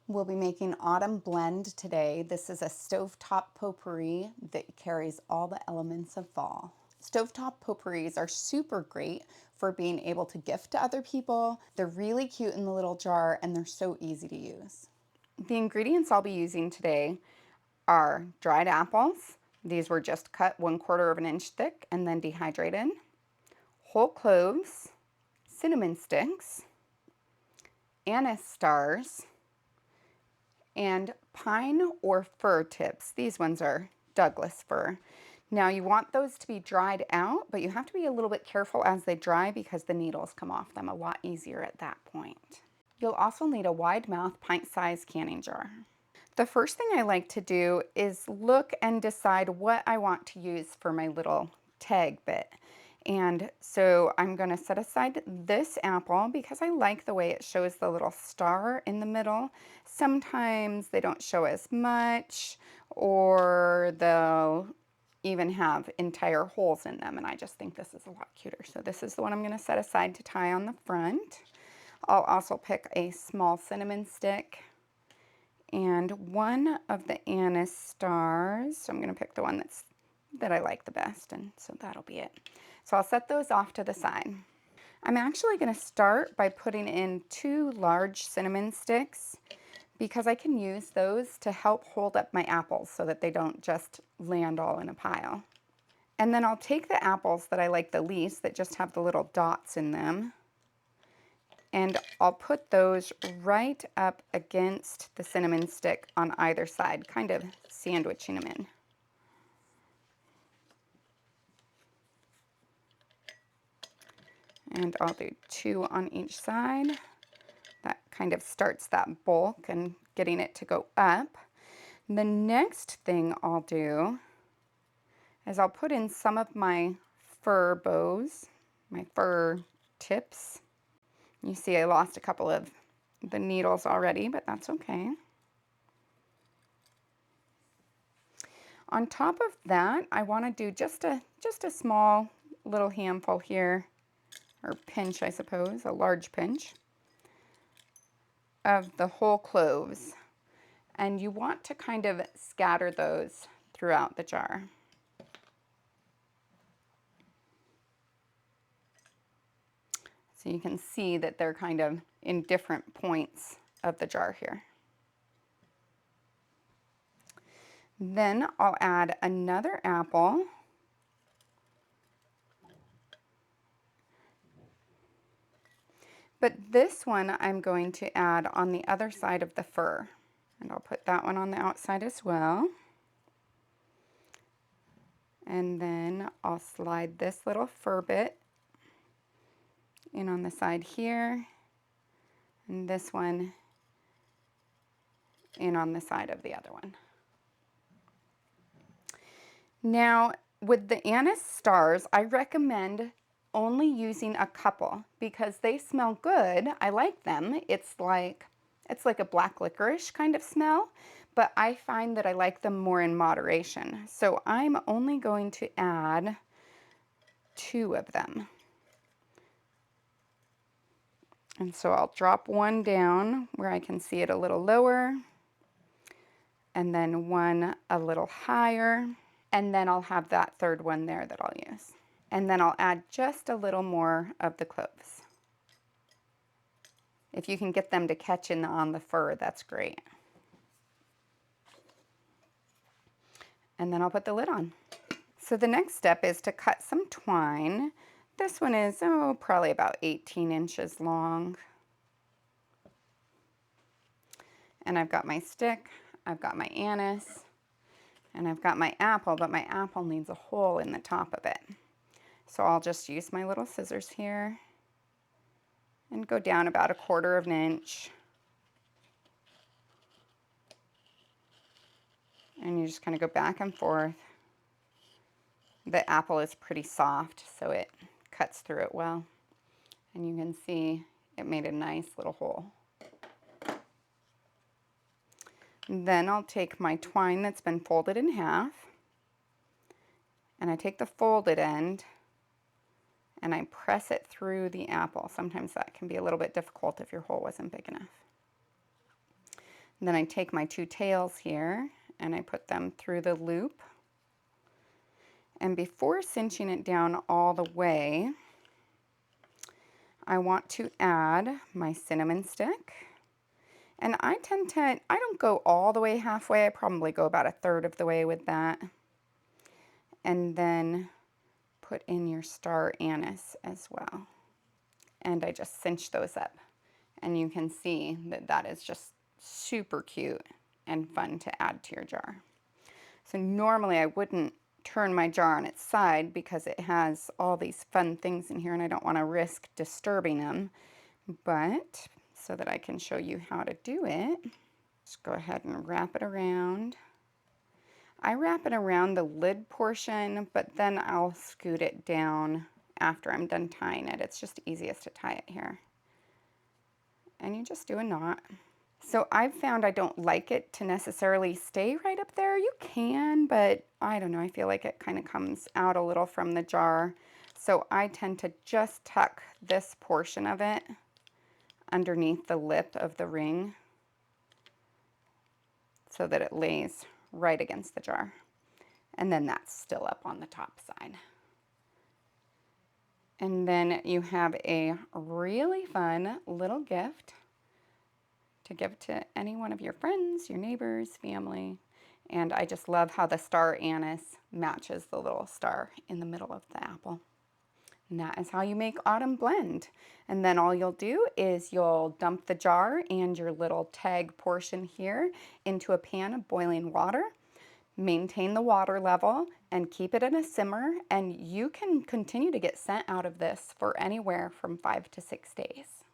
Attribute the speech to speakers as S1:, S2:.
S1: We'll be making Autumn Blend today. This is a stovetop potpourri that carries all the elements of fall. Stovetop potpourris are super great for being able to gift to other people. They're really cute in the little jar and they're so easy to use. The ingredients I'll be using today are dried apples. These were just cut 1/4 of an inch thick and then dehydrated. Whole cloves, cinnamon sticks, anise stars, and pine or fir tips. These ones are Douglas fir. Now you want those to be dried out, but you have to be a little bit careful as they dry because the needles come off them a lot easier at that point. You'll also need a wide mouth pint-sized canning jar. The first thing I like to do is look and decide what I want to use for my little tag bit. And so I'm going to set aside this apple because I like the way it shows the little star in the middle. Sometimes they don't show as much, or they'll even have entire holes in them, and I just think this is a lot cuter. So this is the one I'm going to set aside to tie on the front. I'll also pick a small cinnamon stick and one of the anise stars. So I'm going to pick the one that I like the best, and so that'll be it. So I'll set those off to the side. I'm actually going to start by putting in 2 large cinnamon sticks because I can use those to help hold up my apples so that they don't just land all in a pile. And then I'll take the apples that I like the least, that just have the little dots in them, and I'll put those right up against the cinnamon stick on either side, kind of sandwiching them in. And I'll do 2 on each side. That kind of starts that bulk and getting it to go up. The next thing I'll do is I'll put in some of my fir bows, my fir tips. You see I lost a couple of the needles already, but that's okay. On top of that, I want to do just a small little handful here, or pinch, I suppose, a large pinch of the whole cloves. And you want to kind of scatter those throughout the jar. So you can see that they're kind of in different points of the jar here. Then I'll add another apple. But this one I'm going to add on the other side of the fir. And I'll put that one on the outside as well. And then I'll slide this little fir bit in on the side here, and this one in on the side of the other one. Now, with the anise stars, I recommend only using a couple because they smell good. I like them. It's like a black licorice kind of smell, but I find that I like them more in moderation. So I'm only going to add 2 of them. And so I'll drop one down where I can see it a little lower, and then one a little higher, and then I'll have that third one there that I'll use. And then I'll add just a little more of the cloves. If you can get them to catch on the fir, that's great. And then I'll put the lid on. So the next step is to cut some twine. This one is, probably about 18 inches long. And I've got my stick, I've got my anise, and I've got my apple, but my apple needs a hole in the top of it. So I'll just use my little scissors here and go down about 1/4 of an inch. And you just kind of go back and forth. The apple is pretty soft, so it cuts through it well. And you can see it made a nice little hole. Then I'll take my twine that's been folded in half, and I take the folded end and I press it through the apple. Sometimes that can be a little bit difficult if your hole wasn't big enough. And then I take my 2 tails here and I put them through the loop. And before cinching it down all the way, I want to add my cinnamon stick. And I don't go all the way halfway, I probably go about 1/3 of the way with that. And then put in your star anise as well. And I just cinch those up. And you can see that that is just super cute and fun to add to your jar. So normally I wouldn't turn my jar on its side because it has all these fun things in here and I don't want to risk disturbing them. But so that I can show you how to do it, just go ahead and wrap it around. I wrap it around the lid portion, but then I'll scoot it down after I'm done tying it. It's just easiest to tie it here. And you just do a knot. So I've found I don't like it to necessarily stay right up there. You can, but I don't know, I feel like it kind of comes out a little from the jar. So I tend to just tuck this portion of it underneath the lip of the ring so that it lays right against the jar. And then that's still up on the top side. And then you have a really fun little gift to give to any one of your friends, your neighbors, family. And I just love how the star anise matches the little star in the middle of the apple. And that is how you make autumn blend. And then all you'll do is you'll dump the jar and your little tag portion here into a pan of boiling water. Maintain the water level and keep it in a simmer, and you can continue to get scent out of this for anywhere from 5 to 6 days.